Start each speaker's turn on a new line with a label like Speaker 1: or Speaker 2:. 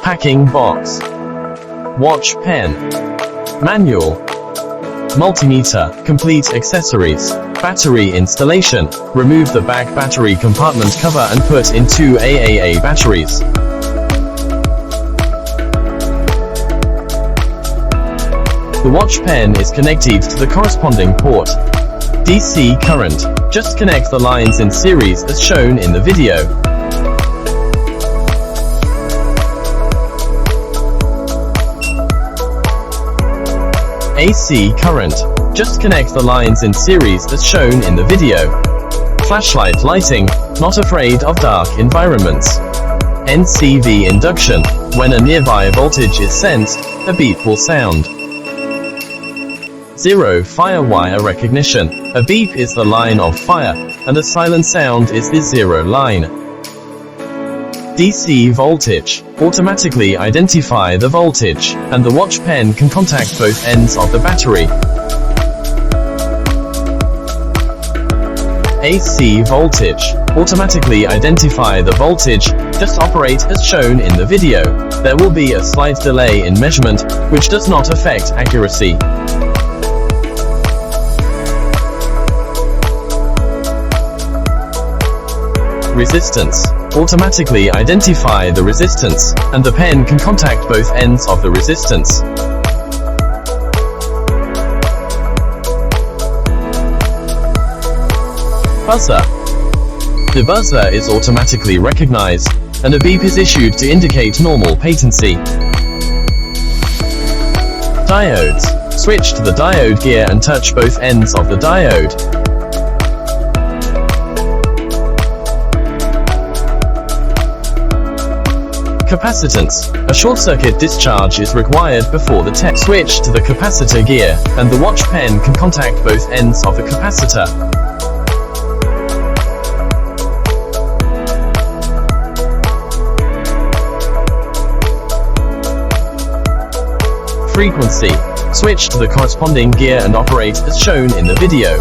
Speaker 1: Packing box. Watch pen. Manual. Multimeter. Complete accessories. Battery installation. Remove the back battery compartment cover and put in 2 AAA batteries. The watch pen is connected to the corresponding port. DC current. Just connect the lines in series as shown in the video. AC current. Just connect the lines in series as shown in the video. Flashlight lighting. Not afraid of dark environments. NCV induction. When a nearby voltage is sensed, a beep will sound. Zero fire wire recognition. A beep is the line of fire, and a silent sound is the zero line. DC voltage. Automatically identify the voltage, and the watch pen can contact both ends of the battery. AC voltage. Automatically identify the voltage, just operate as shown in the video. There will be a slight delay in measurement, which does not affect accuracy. Resistance. Automatically identify the resistance, and the pen can contact both ends of the resistance. Buzzer. The buzzer is automatically recognized, and a beep is issued to indicate normal patency. Diodes. Switch to the diode gear and touch both ends of the diode. Capacitance. A short-circuit discharge is required before the test. Switch to the capacitor gear, and the watch pen can contact both ends of the capacitor. Frequency. Switch to the corresponding gear and operate as shown in the video.